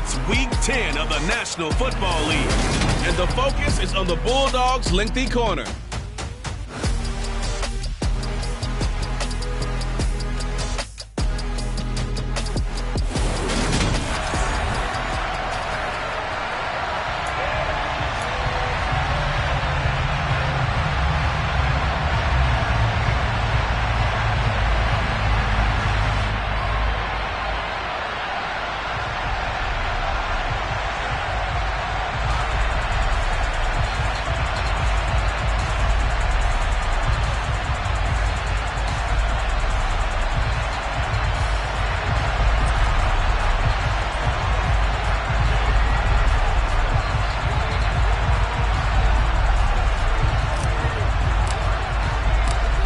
It's Week 10 of the National Football League, and the focus is on the Bulldogs' lengthy corner.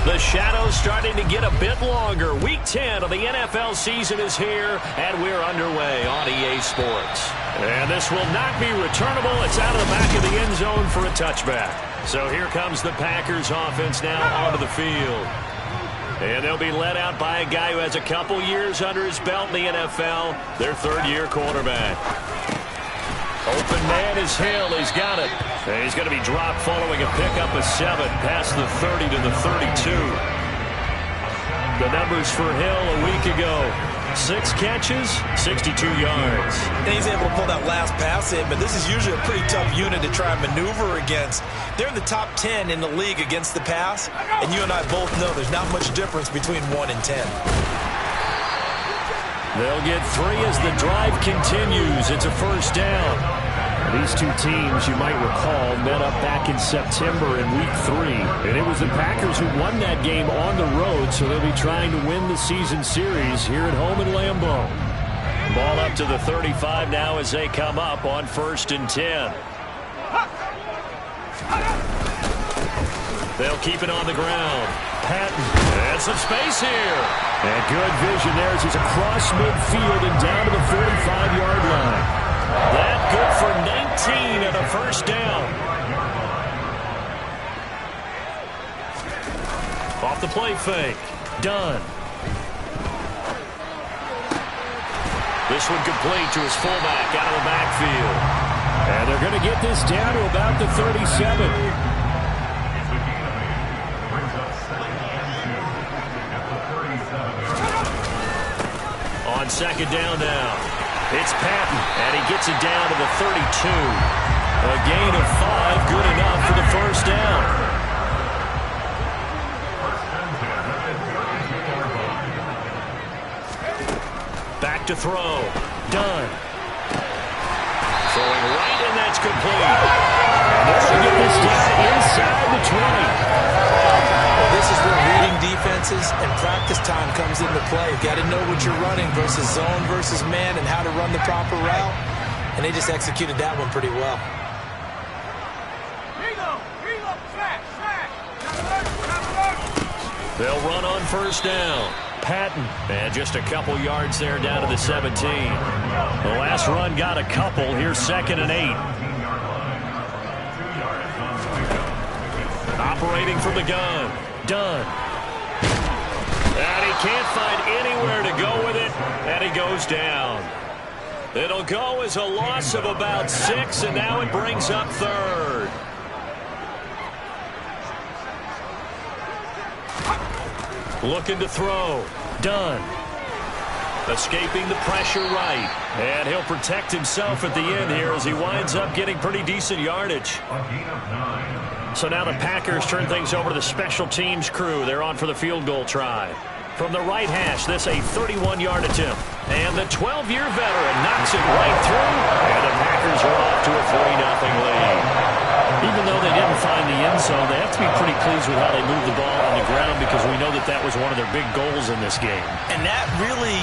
The shadow's starting to get a bit longer. Week 10 of the NFL season is here, and we're underway on EA Sports. And this will not be returnable. It's out of the back of the end zone for a touchback. So here comes the Packers offense now onto the field. And they'll be led out by a guy who has a couple years under his belt in the NFL, their third-year quarterback. Open man is Hill. He's got it. And he's going to be dropped following a pickup of 7 past the 30 to the 32. The numbers for Hill a week ago. 6 catches, 62 yards. And he's able to pull that last pass in, but this is usually a pretty tough unit to try and maneuver against. They're in the top 10 in the league against the pass, and you and I both know there's not much difference between 1 and 10. They'll get 3 as the drive continues. It's a first down. These two teams, you might recall, met up back in September in Week 3. And it was the Packers who won that game on the road, so they'll be trying to win the season series here at home in Lambeau. Ball up to the 35 now as they come up on 1st and 10. They'll keep it on the ground. Patton, and some space here. And good vision there as he's across midfield and down to the 45-yard line. That good for 19 and a first down. Off the play fake. Done. This one complete to his fullback out of the backfield. And they're going to get this down to about the 37. On second down now. It's Patton, and he gets it down to the 32. A gain of 5, good enough for the first down. Back to throw. Done. Throwing right, and that's complete. And they're going to get this down inside the 20. This is where reading defenses and practice time comes into play. You've got to know what you're running versus zone versus man and how to run the proper route. And they just executed that one pretty well. They'll run on first down. Patton. And just a couple yards there down to the 17. The last run got a couple. Here's 2nd and 8. Operating from the gun. Done. And he can't find anywhere to go with it, and he goes down. It'll go as a loss of about 6, and now it brings up 3rd. Looking to throw. Done. Escaping the pressure right. And he'll protect himself at the end here as he winds up getting pretty decent yardage. So now the Packers turn things over to the special teams crew. They're on for the field goal try. From the right hash, this a 31-yard attempt. And the 12-year veteran knocks it right through. And the Packers are off to a 3-0 lead. Even though they didn't find the end zone, they have to be pretty pleased with how they moved the ball on the ground because we know that that was one of their big goals in this game. And that really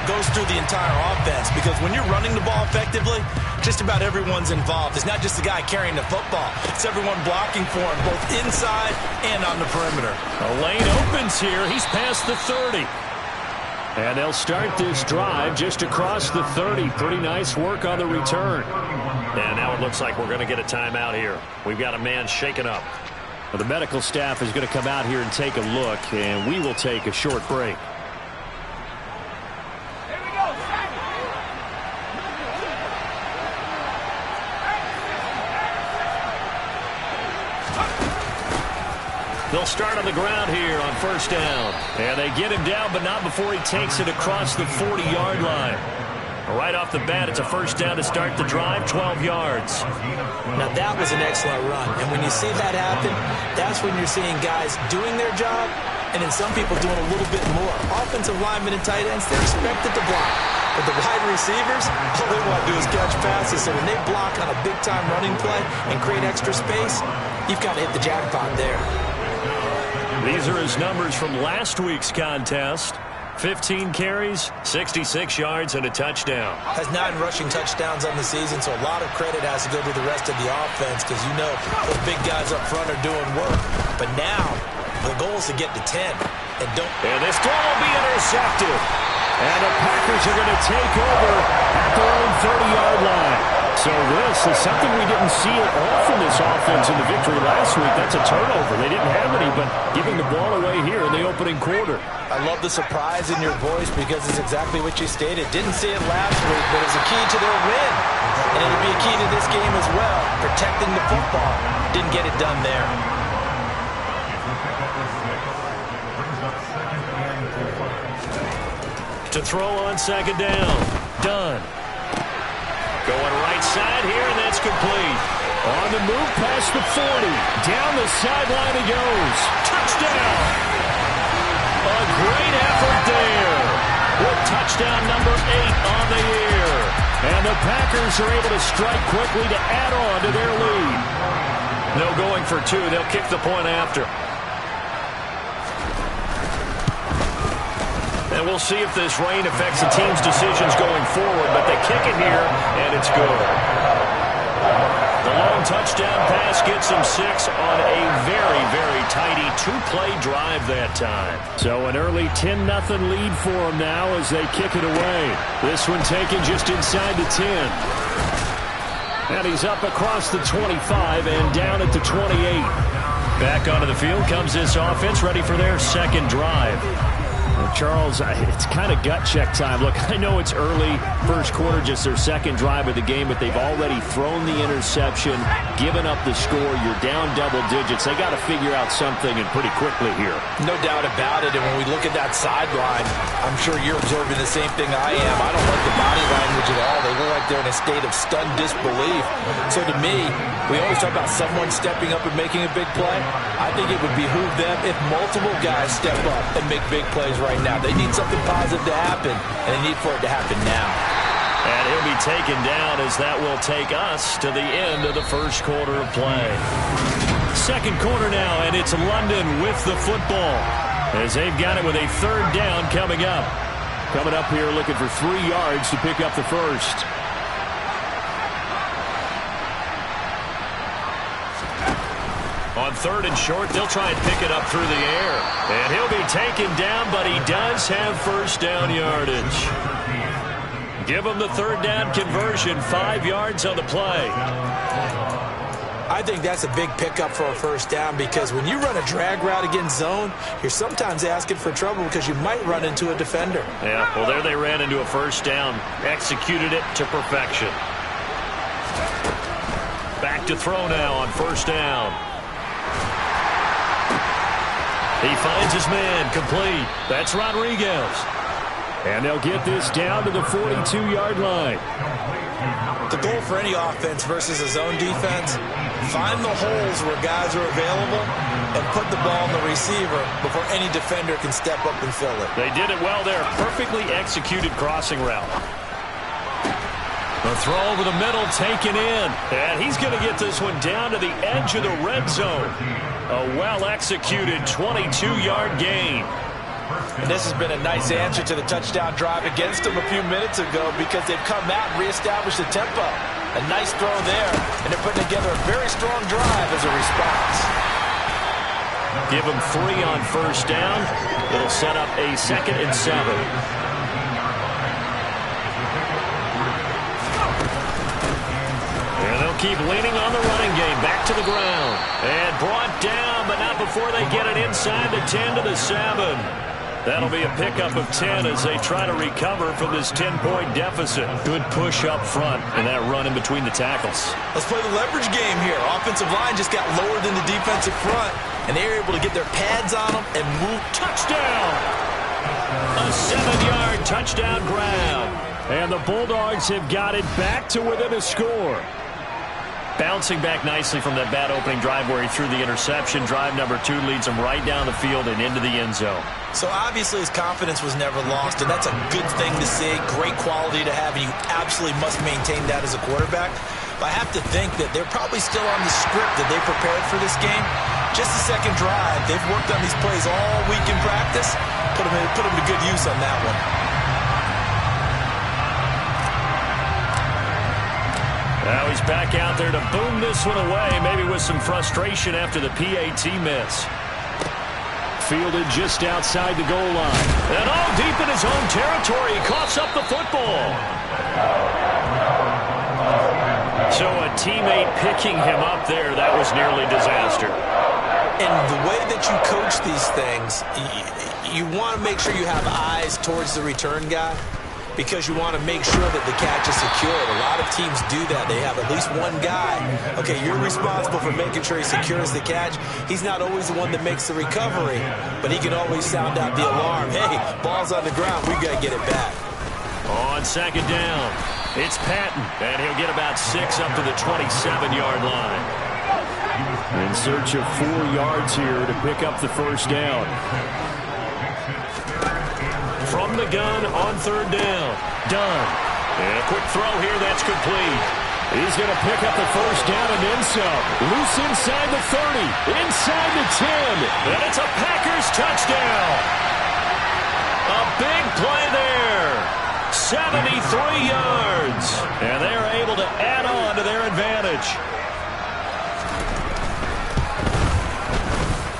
goes through the entire offense because when you're running the ball effectively, just about everyone's involved. It's not just the guy carrying the football. It's everyone blocking for him, both inside and on the perimeter. A lane opens here. He's past the 30. And they'll start this drive just across the 30. Pretty nice work on the return. And now it looks like we're going to get a timeout here. We've got a man shaken up. Well, the medical staff is going to come out here and take a look, and we will take a short break. They'll start on the ground here on first down. And they get him down, but not before he takes it across the 40-yard line. Right off the bat, it's a first down to start the drive, 12 yards. Now, that was an excellent run. And when you see that happen, that's when you're seeing guys doing their job and then some people doing a little bit more. Offensive linemen and tight ends, they're expected to block. But the wide receivers, all they want to do is catch passes. So when they block on a big-time running play and create extra space, you've got to hit the jackpot there. These are his numbers from last week's contest. 15 carries, 66 yards, and a touchdown. Has 9 rushing touchdowns on the season, so a lot of credit has to go to the rest of the offense because you know those big guys up front are doing work. But now, the goal is to get to 10. And this throw will be intercepted. And the Packers are going to take over at their own 30-yard line. So this is something we didn't see at all from this offense in the victory last week. That's a turnover. They didn't have any, but giving the ball away here in the opening quarter. I love the surprise in your voice because it's exactly what you stated. Didn't see it last week, but it's a key to their win. And it'll be a key to this game as well, protecting the football. Didn't get it done there. To throw on second down. Done. Going right side here, and that's complete. On the move past the 40. Down the sideline he goes. Touchdown. A great effort there. With touchdown number 8 on the year. And the Packers are able to strike quickly to add on to their lead. No going for 2. They'll kick the point after. And we'll see if this rain affects the team's decisions going forward, but they kick it here, and it's good. The long touchdown pass gets them 6 on a very, very tidy 2-play drive that time. So an early 10-0 lead for them now as they kick it away. This one taken just inside the 10. And he's up across the 25 and down at the 28. Back onto the field comes this offense, ready for their second drive. Charles, it's kind of gut check time. Look, I know it's early, first quarter, just their second drive of the game, but they've already thrown the interception, given up the score. You're down double digits. They got to figure out something, and pretty quickly here. No doubt about it, and when we look at that sideline, I'm sure you're observing the same thing I am. I don't like the body language at all. They look like they're in a state of stunned disbelief. So to me, we always talk about someone stepping up and making a big play. I think it would behoove them if multiple guys step up and make big plays right now. They need something positive to happen, and they need for it to happen now. And he'll be taken down as that will take us to the end of the first quarter of play. Second quarter now, and it's London with the football as they've got it with a third down coming up. Coming up here looking for 3 yards to pick up the first. On third and short, they'll try and pick it up through the air. And he'll be taken down, but he does have first down yardage. Give him the third down conversion, 5 yards on the play. I think that's a big pickup for a first down because when you run a drag route against zone, you're sometimes asking for trouble because you might run into a defender. Yeah, well, there they ran into a first down. Executed it to perfection. Back to throw now on first down. He finds his man, complete. That's Rodriguez. And they'll get this down to the 42-yard line. The goal for any offense versus a zone defense, find the holes where guys are available and put the ball on the receiver before any defender can step up and fill it. They did it well there. Perfectly executed crossing route. The throw over the middle taken in. And he's going to get this one down to the edge of the red zone. A well-executed 22-yard gain. And this has been a nice answer to the touchdown drive against them a few minutes ago because they've come out and reestablished the tempo. A nice throw there, and they're putting together a very strong drive as a response. Give them 3 on first down. It'll set up a 2nd and 7. Keep leaning on the running game. Back to the ground. And brought down, but not before they get it inside the 10 to the 7. That'll be a pickup of 10 as they try to recover from this 10-point deficit. Good push up front and that run in between the tackles. Let's play the leverage game here. Offensive line just got lower than the defensive front, and they were able to get their pads on them and move. Touchdown! A 7-yard touchdown grab. And the Bulldogs have got it back to within a score. Bouncing back nicely from that bad opening drive where he threw the interception. Drive number 2 leads him right down the field and into the end zone. So obviously his confidence was never lost, and that's a good thing to see. Great quality to have, and you absolutely must maintain that as a quarterback. But I have to think that they're probably still on the script that they prepared for this game. Just the second drive. They've worked on these plays all week in practice. Put them to good use on that one. Now he's back out there to boom this one away, maybe with some frustration after the PAT miss. Fielded just outside the goal line. And all deep in his own territory, he coughs up the football. So a teammate picking him up there, that was nearly disaster. And the way that you coach these things, you want to make sure you have eyes towards the return guy, because you want to make sure that the catch is secured. A lot of teams do that. They have at least one guy. Okay, you're responsible for making sure he secures the catch. He's not always the one that makes the recovery, but he can always sound out the alarm. Hey, ball's on the ground. We've got to get it back. On second down, it's Patton, and he'll get about 6 up to the 27-yard line. In search of 4 yards here to pick up the first down. From the gun on third down. Dunn. And a quick throw here. That's complete. He's going to pick up the first down and then some. Loose inside the 30. Inside the 10. And it's a Packers touchdown. A big play there. 73 yards. And they're able to add on to their advantage.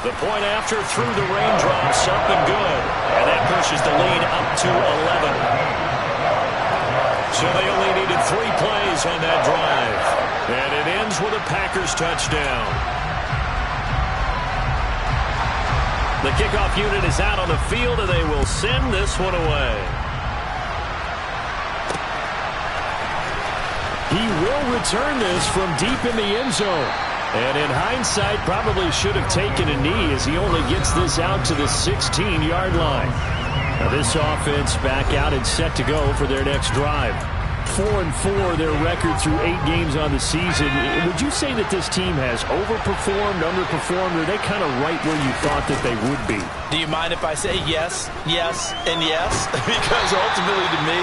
The point after through the raindrops, up and good. And that pushes the lead up to 11. So they only needed 3 plays on that drive. And it ends with a Packers touchdown. The kickoff unit is out on the field, and they will send this one away. He will return this from deep in the end zone. And in hindsight, probably should have taken a knee as he only gets this out to the 16-yard line. Now this offense back out and set to go for their next drive. 4-4, their record through 8 games on the season. Would you say that this team has overperformed, underperformed, or are they kind of right where you thought that they would be? Do you mind if I say yes, yes, and yes? Because ultimately to me,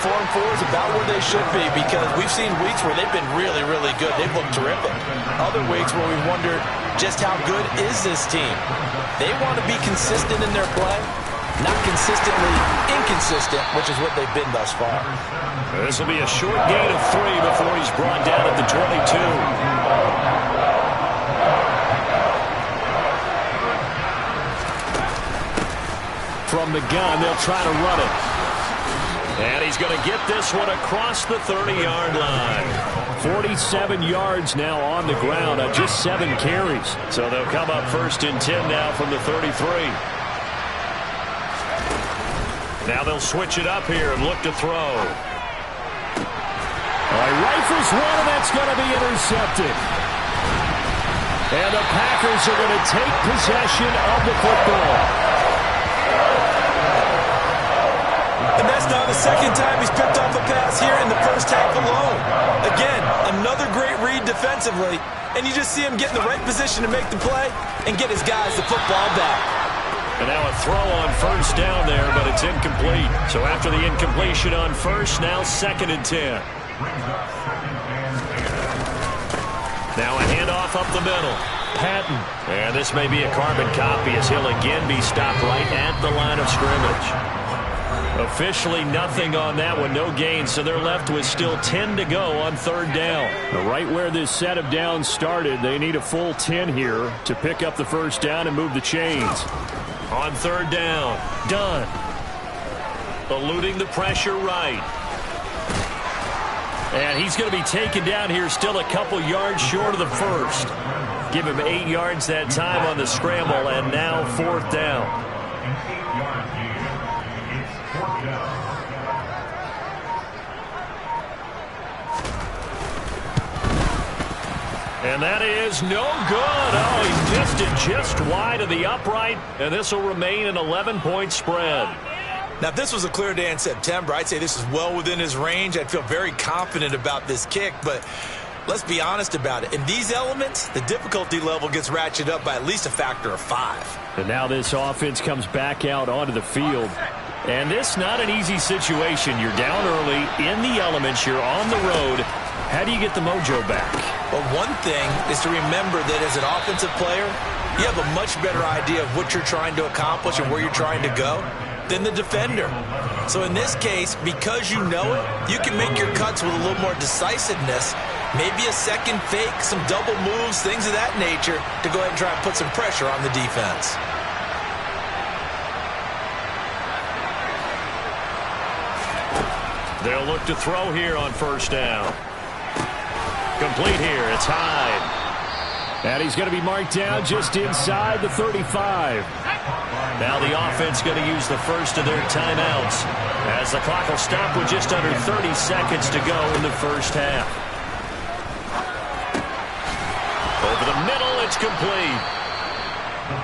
4-4 is about where they should be, because we've seen weeks where they've been really, really good. They've looked terrific. Other weeks where we wondered just how good is this team. They want to be consistent in their play, not consistently inconsistent, which is what they've been thus far. This will be a short gain of 3 before he's brought down at the 22. From the gun, they'll try to run it. And he's going to get this one across the 30-yard line. 47 yards now on the ground on just 7 carries. So they'll come up 1st and 10 now from the 33. Now they'll switch it up here and look to throw. Rifles one, and that's going to be intercepted. And the Packers are going to take possession of the football. And that's now the second time he's picked off a pass here in the first half alone. Again, another great read defensively, and you just see him get in the right position to make the play and get his guys the football back. And now a throw on 1st down there, but it's incomplete. So after the incompletion on 1st, now 2nd and 10. Now a handoff up the middle. Patton. And this may be a carbon copy as he'll again be stopped right at the line of scrimmage. Officially nothing on that one, no gain, so they're left with still 10 to go on 3rd down. Right where this set of downs started, they need a full 10 here to pick up the 1st down and move the chains. On 3rd down, Dunn. Eluding the pressure right. And he's going to be taken down here still a couple yards short of the 1st. Give him 8 yards that time on the scramble, and now 4th down. And that is no good. Oh, he missed it just wide of the upright, and this will remain an 11-point spread. Now, if this was a clear day in September, I'd say this is well within his range. I'd feel very confident about this kick, but let's be honest about it. In these elements, the difficulty level gets ratcheted up by at least a factor of 5. And now this offense comes back out onto the field. And this not an easy situation. You're down early, in the elements, you're on the road. How do you get the mojo back? Well, one thing is to remember that as an offensive player, you have a much better idea of what you're trying to accomplish and where you're trying to go than the defender. So in this case, because you know it, you can make your cuts with a little more decisiveness, maybe a second fake, some double moves, things of that nature, to go ahead and try and put some pressure on the defense. They'll look to throw here on first down. Complete here. It's Hyde. And he's going to be marked down just inside the 35. Now the offense going to use the first of their timeouts as the clock will stop with just under 30 seconds to go in the first half. Over the middle, it's complete.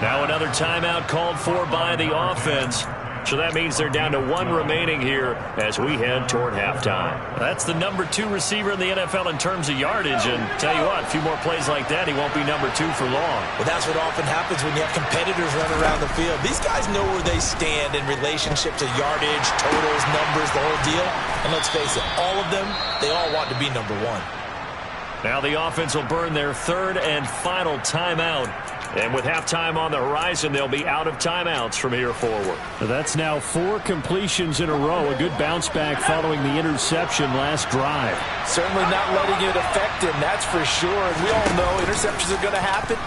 Now another timeout called for by the offense. So that means they're down to 1 remaining here as we head toward halftime. That's the number 2 receiver in the NFL in terms of yardage. And tell you what, a few more plays like that, he won't be number 2 for long. Well, that's what often happens when you have competitors running around the field. These guys know where they stand in relationship to yardage, totals, numbers, the whole deal. And let's face it, all of them, they all want to be number 1. Now the offense will burn their 3rd and final timeout. And with halftime on the horizon, they'll be out of timeouts from here forward. That's now 4 completions in a row. A good bounce back following the interception last drive. Certainly not letting it affect him, that's for sure. And we all know interceptions are going to happen.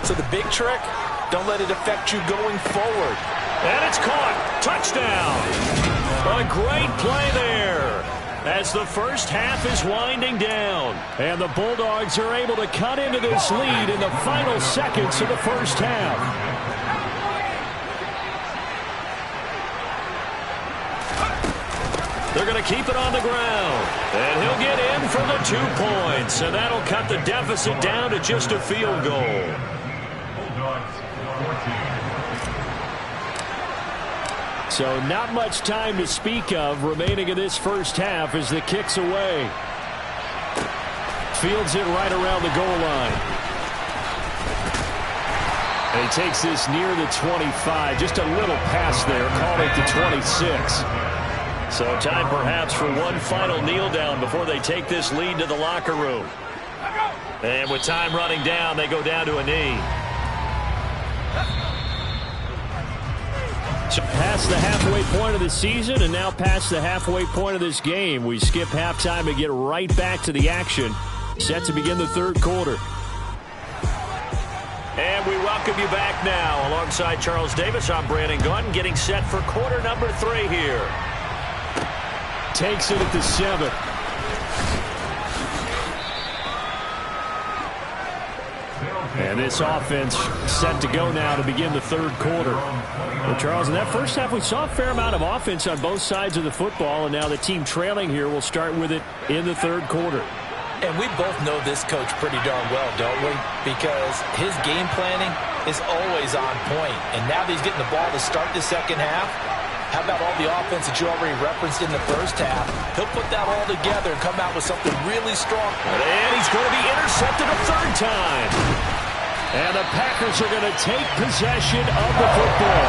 So the big trick, don't let it affect you going forward. And it's caught. Touchdown. A great play there as the first half is winding down. And the Bulldogs are able to cut into this lead in the final seconds of the first half. They're going to keep it on the ground. And he'll get in for the 2 points. And that'll cut the deficit down to just a field goal. So not much time to speak of remaining in this first half as the kick's away. Fields it right around the goal line. And he takes this near the 25. Just a little pass there. Called it to 26. So time perhaps for one final kneel down before they take this lead to the locker room. And with time running down, they go down to a knee. So past the halfway point of the season and now past the halfway point of this game. We skip halftime and get right back to the action. Set to begin the 3rd quarter. And we welcome you back now. Alongside Charles Davis, I'm Brandon Gaudin, getting set for quarter number 3 here. Takes it at the 7. And this offense set to go now to begin the 3rd quarter. Well, Charles, in that first half, we saw a fair amount of offense on both sides of the football, and now the team trailing here will start with it in the 3rd quarter. And we both know this coach pretty darn well, don't we? Because his game planning is always on point. And now that he's getting the ball to start the second half, how about all the offense that you already referenced in the first half? He'll put that all together and come out with something really strong. And he's going to be intercepted a 3rd time. And the Packers are going to take possession of the football.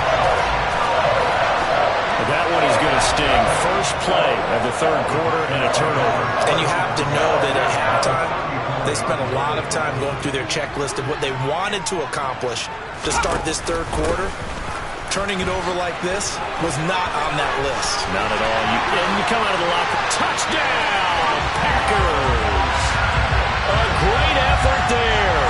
That one is going to sting. First play of the 3rd quarter and a turnover. And you have to know that at halftime, they spent a lot of time going through their checklist of what they wanted to accomplish to start this 3rd quarter. Turning it over like this was not on that list. Not at all. And you come out of the locker. Touchdown, Packers! A great effort there.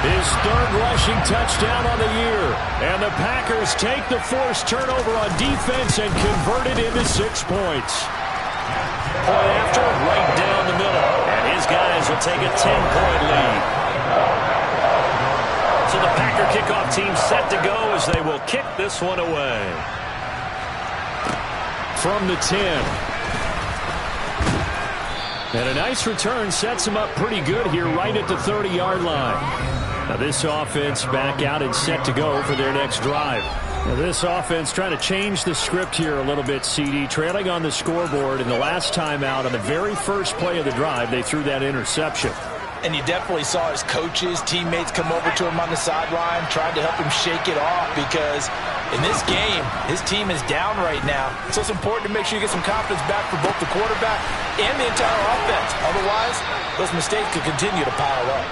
His 3rd rushing touchdown on the year. And the Packers take the forced turnover on defense and convert it into 6 points. Point after, right down the middle. And his guys will take a 10-point lead. So the Packer kickoff team set to go as they will kick this one away. From the 10. And a nice return sets them up pretty good here right at the 30-yard line. Now this offense back out and set to go for their next drive. Now this offense trying to change the script here a little bit, CD. Trailing on the scoreboard, in the last time out on the very first play of the drive, they threw that interception. And you definitely saw his coaches, teammates come over to him on the sideline, tried to help him shake it off because in this game, his team is down right now. So it's important to make sure you get some confidence back for both the quarterback and the entire offense. Otherwise, those mistakes could continue to pile up.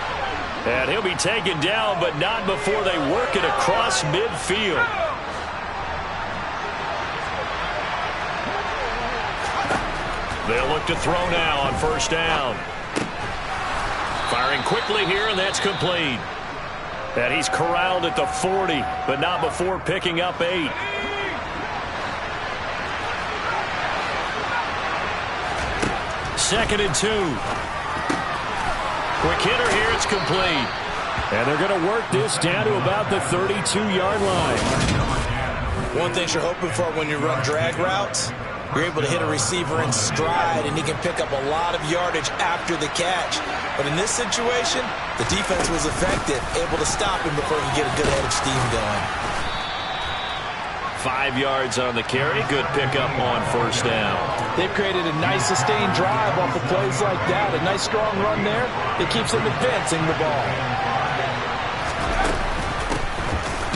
And he'll be taken down, but not before they work it across midfield. They'll look to throw now on first down. Firing quickly here, and that's complete. And he's corralled at the 40, but not before picking up 8. Second and 2. Quick hitter here, it's complete. And they're going to work this down to about the 32-yard line. One thing you're hoping for when you run drag routes, you're able to hit a receiver in stride, and he can pick up a lot of yardage after the catch. But in this situation, the defense was effective, able to stop him before he could get a good head of steam going. 5 yards on the carry. Good pickup on first down. They've created a nice sustained drive off of plays like that. A nice strong run there that keeps them advancing the ball.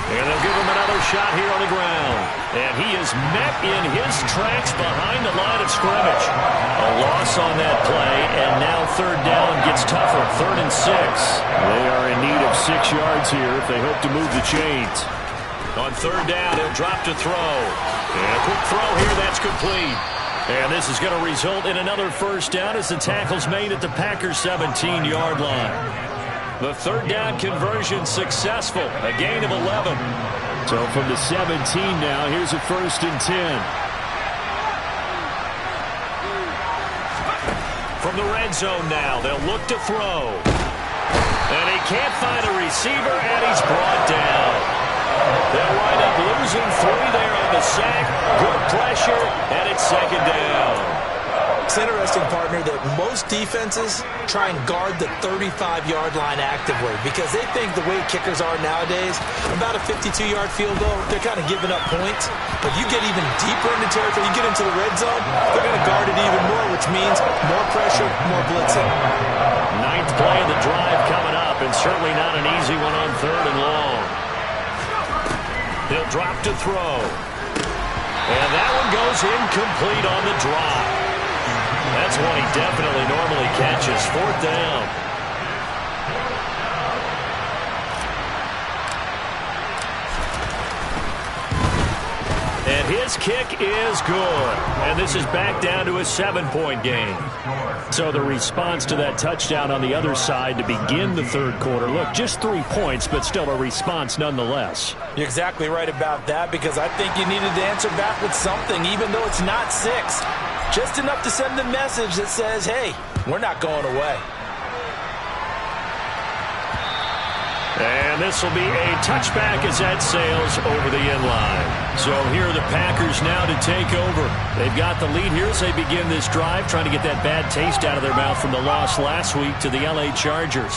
And they'll give him another shot here on the ground. And he is met in his tracks behind the line of scrimmage. A loss on that play, and now third down gets tougher. 3rd and 6. They are in need of 6 yards here if they hope to move the chains. On third down, he'll drop to throw. And a quick throw here, that's complete. And this is going to result in another first down as the tackle's made at the Packers' 17-yard line. The third down conversion successful, a gain of 11. So from the 17 now, here's a 1st and 10. From the red zone now, they'll look to throw. And he can't find a receiver, and he's brought down. They'll wind up losing 3 there on the sack. Good pressure, and it's 2nd down. It's interesting, partner, that most defenses try and guard the 35-yard line actively because they think the way kickers are nowadays, about a 52-yard field goal, they're kind of giving up points. But you get even deeper into territory, you get into the red zone, they're going to guard it even more, which means more pressure, more blitzing. 9th play of the drive coming up, and certainly not an easy one on 3rd and long. He'll drop to throw. And that one goes incomplete on the drop. That's one he definitely normally catches. 4th down. And his kick is good. And this is back down to a 7-point game. So the response to that touchdown on the other side to begin the 3rd quarter. Look, just 3 points, but still a response nonetheless. You're exactly right about that because I think you needed to answer back with something, even though it's not 6. Just enough to send a message that says, hey, we're not going away. And this will be a touchback as that sails over the end line. So here are the Packers now to take over. They've got the lead here as they begin this drive, trying to get that bad taste out of their mouth from the loss last week to the LA Chargers.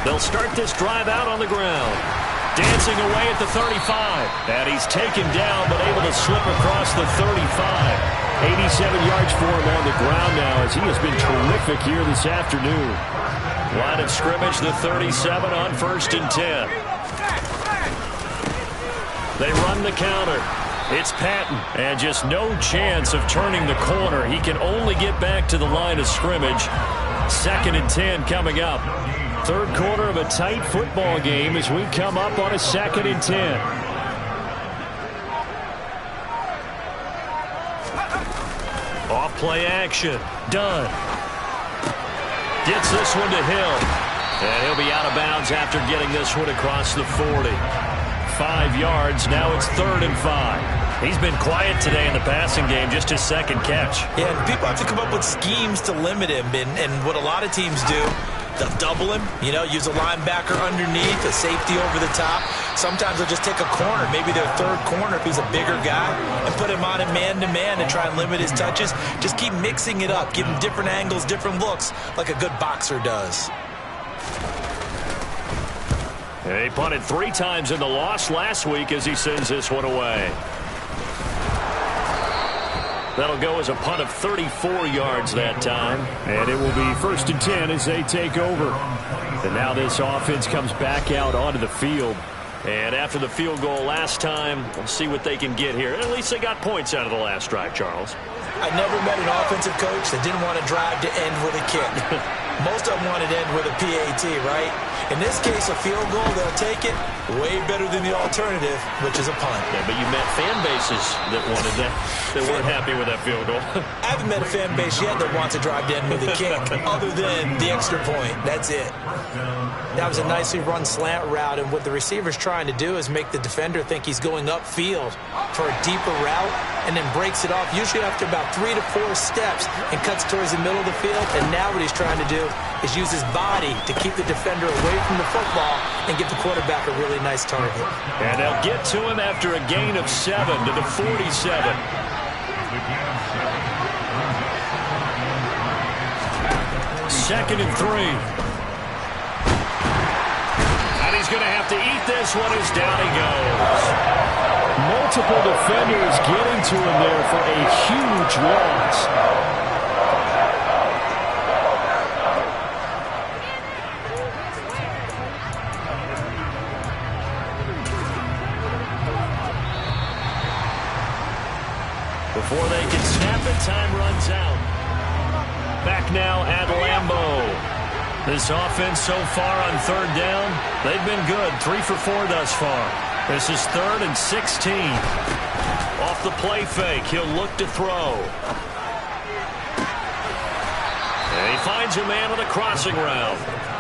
They'll start this drive out on the ground. Dancing away at the 35. And he's taken down, but able to slip across the 35. 87 yards for him on the ground now as he has been terrific here this afternoon. Line of scrimmage, the 37 on 1st and 10. They run the counter. It's Patton, and just no chance of turning the corner. He can only get back to the line of scrimmage. 2nd and 10 coming up. 3rd quarter of a tight football game as we come up on a 2nd and 10. Off play action. Dunn. Gets this one to Hill. And he'll be out of bounds after getting this one across the 40. 5 yards. Now it's 3rd and 5. He's been quiet today in the passing game, just his 2nd catch. Yeah, and people have to come up with schemes to limit him. And what a lot of teams do They'll double him, use a linebacker underneath, a safety over the top. Sometimes they'll just take a corner, maybe their third corner if he's a bigger guy, and put him on a man-to-man and try and limit his touches. Just keep mixing it up, give him different angles, different looks, like a good boxer does. He punted 3 times in the loss last week as he sends this one away. That'll go as a punt of 34 yards that time. And it will be 1st and 10 as they take over. And now this offense comes back out onto the field. And after the field goal last time, we'll see what they can get here. At least they got points out of the last drive, Charles. I never met an offensive coach that didn't want to drive to end with a kick. Most of them wanted to end with a PAT, right? In this case, a field goal, they'll take it. Way better than the alternative, which is a punt. Yeah, but you met fan bases that wanted that, that weren't happy with that field goal. I haven't met a fan base yet that wants to drive to end with a kick, other than the extra point. That's it. That was a nicely run slant route, and what the receiver's trying to do is make the defender think he's going upfield for a deeper route, and then breaks it off, usually after about 3 to 4 steps, and cuts towards the middle of the field. And now what he's trying to do is use his body to keep the defender away from the football and give the quarterback a really nice target. And they'll get to him after a gain of 7 to the 47. Second and 3. And he's going to have to eat this one as down he goes. Multiple defenders getting to him there for a huge loss. Before they can snap it, time runs out. Back now at Lambeau. This offense so far on 3rd down, they've been good. 3 for 4 thus far. This is 3rd and 16. Off the play fake, he'll look to throw. And he finds a man on the crossing route.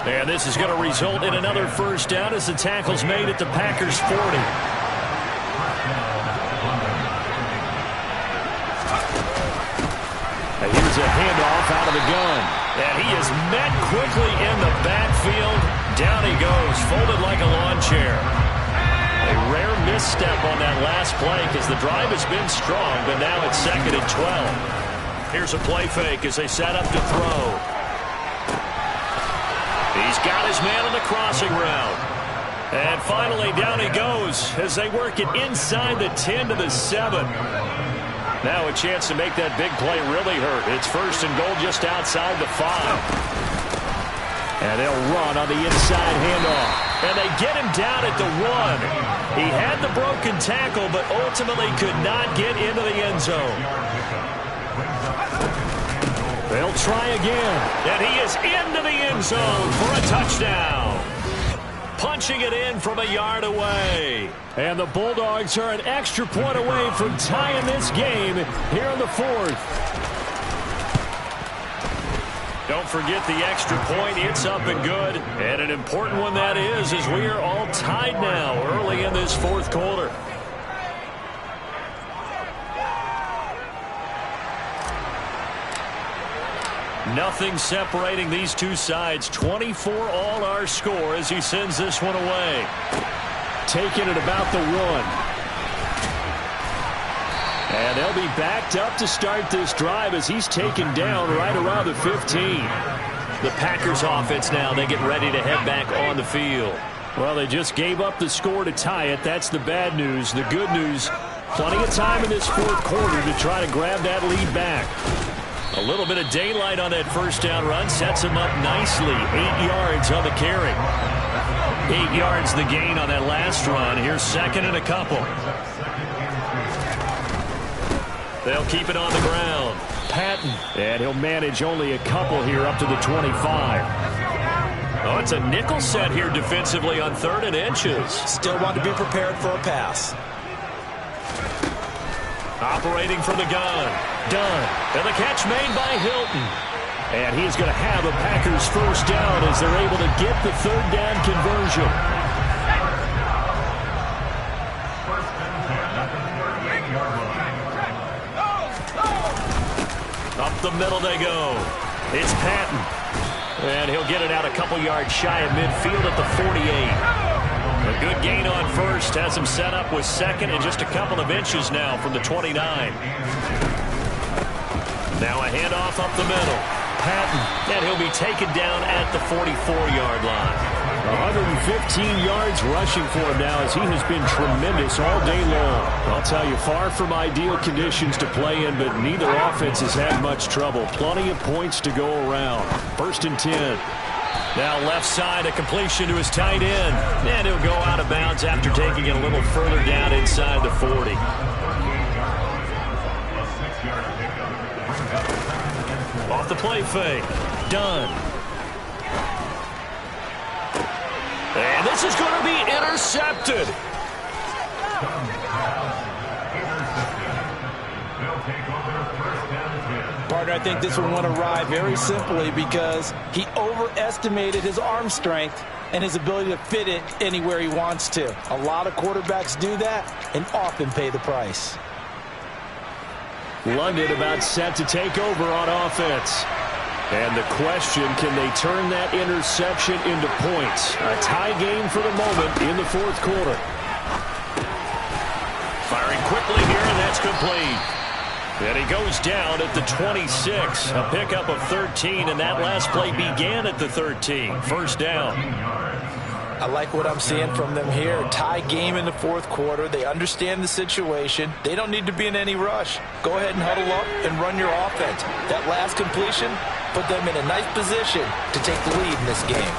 And this is going to result in another 1st down as the tackle's made at the Packers' 40. And here's a handoff out of the gun. And he is met quickly in the backfield. Down he goes, folded like a lawn chair. A rare misstep on that last play because the drive has been strong, but now it's 2nd and 12. Here's a play fake as they set up to throw. He's got his man on the crossing route. And finally, down he goes as they work it inside the 10 to the 7. Now a chance to make that big play really hurt. It's 1st and goal just outside the 5. And they'll run on the inside handoff. And they get him down at the 1. He had the broken tackle, but ultimately could not get into the end zone. They'll try again. And he is into the end zone for a touchdown. Punching it in from a yard away. And the Bulldogs are an extra point away from tying this game here in the 4th. Don't forget the extra point. It's up and good. And an important one that is, as we are all tied now early in this 4th quarter. Nothing separating these two sides. 24 all our score as he sends this one away. Taking it about the 1. And they'll be backed up to start this drive as he's taken down right around the 15. The Packers offense now, they get ready to head back on the field. Well, they just gave up the score to tie it. That's the bad news. The good news, plenty of time in this 4th quarter to try to grab that lead back. A little bit of daylight on that 1st down run sets him up nicely. 8 yards on the carry. 8 yards the gain on that last run. Here's 2nd and a couple. They'll keep it on the ground. Patton, and he'll manage only a couple here up to the 25. Oh, it's a nickel set here defensively on 3rd and inches. Still want to be prepared for a pass. Operating from the gun. Done. And the catch made by Hilton. And he's going to have a Packers 1st down as they're able to get the 3rd down conversion. Up the middle they go. It's Patton. And he'll get it out a couple yards shy of midfield at the 48. A good gain on first. Has him set up with second and just a couple of inches now from the 29. Now a handoff up the middle. Patton, and he'll be taken down at the 44-yard line. 115 yards rushing for him now as he has been tremendous all day long. I'll tell you, far from ideal conditions to play in, but neither offense has had much trouble. Plenty of points to go around. 1st and 10. Now left side, a completion to his tight end. And he'll go out of bounds after taking it a little further down inside the 40. Off the play fake. Done. And this is going to be intercepted. Partner, I think this one went awry very simply because he overestimated his arm strength and his ability to fit it anywhere he wants to. A lot of quarterbacks do that and often pay the price. London about set to take over on offense. And the question, can they turn that interception into points? A tie game for the moment in the 4th quarter. Firing quickly here, and that's complete. And he goes down at the 26. A pickup of 13, and that last play began at the 13. 1st down. I like what I'm seeing from them here. Tie game in the 4th quarter. They understand the situation. They don't need to be in any rush. Go ahead and huddle up and run your offense. That last completion put them in a nice position to take the lead in this game.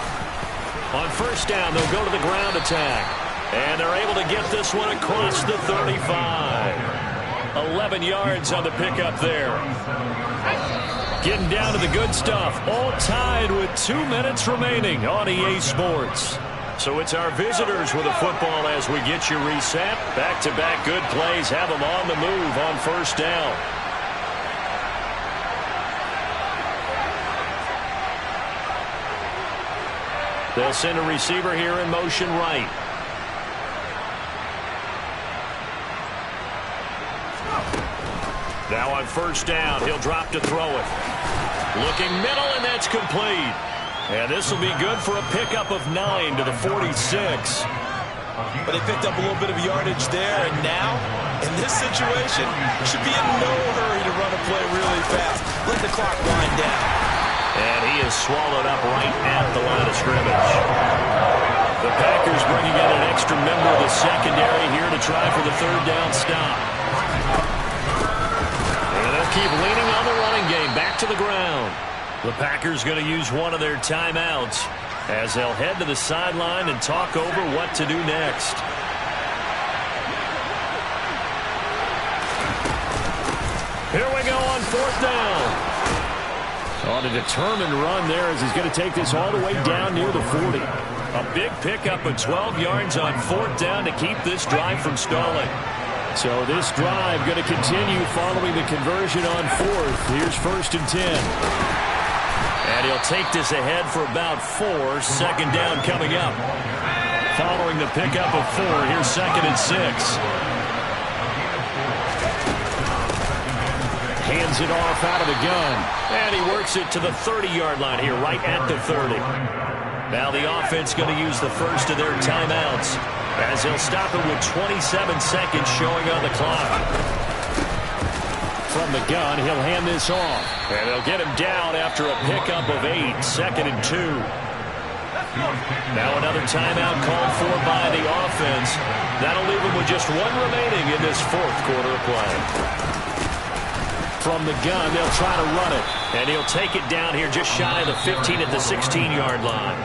On 1st down, they'll go to the ground attack. And they're able to get this one across the 35. 11 yards on the pickup there. Getting down to the good stuff. All tied with 2 minutes remaining on EA Sports. So it's our visitors with the football as we get you reset. Back-to-back good plays have them on the move on 1st down. They'll send a receiver here in motion right. Now on 1st down, he'll drop to throw it. Looking middle, and that's complete. And this will be good for a pickup of 9 to the 46. But they picked up a little bit of yardage there, and now, in this situation, should be in no hurry to run a play really fast. Let the clock wind down. And he is swallowed up right at the line of scrimmage. The Packers bringing in an extra member of the secondary here to try for the 3rd down stop. And they'll keep leaning on the running game. Back to the ground. The Packers going to use one of their timeouts as they'll head to the sideline and talk over what to do next. Here we go on 4th down. On a determined run there as he's going to take this all the way down near the 40. A big pickup of 12 yards on 4th down to keep this drive from stalling. So this drive going to continue following the conversion on 4th. Here's 1st and 10. And he'll take this ahead for about 4. 2nd down coming up. Following the pickup of 4, here's 2nd and 6. Hands it off out of the gun. And he works it to the 30-yard line here, right at the 30. Now the offense going to use the first of their timeouts as they'll stop it with 27 seconds showing on the clock. From the gun, he'll hand this off. And they'll get him down after a pickup of 8. 2nd and 2. Now another timeout called for by the offense. That'll leave him with just 1 remaining in this 4th quarter of play. From the gun, they'll try to run it. And he'll take it down here just shy of the 15 at the 16-yard line.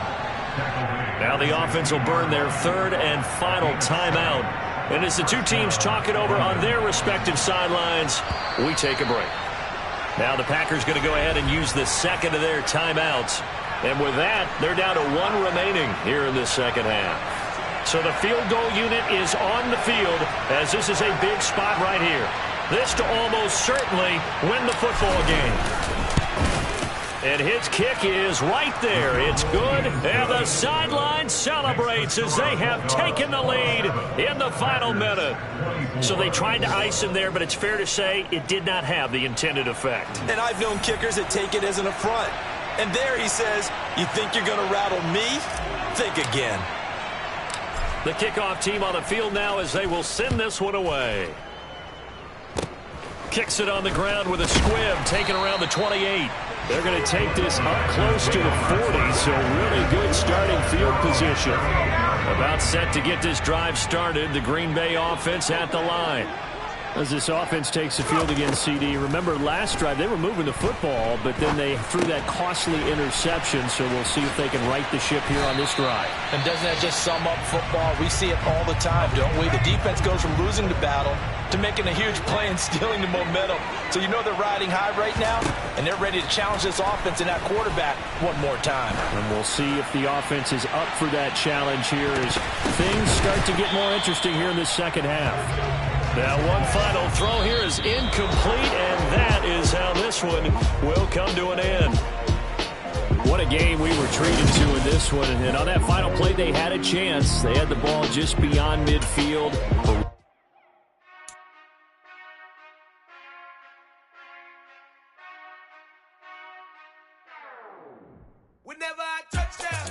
Now the offense will burn their 3rd and final timeout. And as the two teams talk it over on their respective sidelines, we take a break. Now the Packers going to go ahead and use the 2nd of their timeouts. And with that, they're down to 1 remaining here in this 2nd half. So the field goal unit is on the field as this is a big spot right here. This to almost certainly win the football game. And his kick is right there. It's good. And the sideline celebrates as they have taken the lead in the final minute. So they tried to ice him there, but it's fair to say it did not have the intended effect. And I've known kickers that take it as an affront. And there he says, you think you're going to rattle me? Think again. The kickoff team on the field now as they will send this one away. Kicks it on the ground with a squib, taken around the 28. They're going to take this up close to the 40, so really good starting field position. About set to get this drive started, the Green Bay offense at the line. As this offense takes the field again, CD, remember last drive they were moving the football, but then they threw that costly interception, so we'll see if they can right the ship here on this drive. And doesn't that just sum up football? We see it all the time, don't we? The defense goes from losing the battle to making a huge play and stealing the momentum. So you know they're riding high right now, and they're ready to challenge this offense and that quarterback one more time. And we'll see if the offense is up for that challenge here as things start to get more interesting here in the second half. Now one final throw here is incomplete, and that is how this one will come to an end. What a game we were treated to in this one. And on that final play, they had a chance. They had the ball just beyond midfield. Whenever I touch down.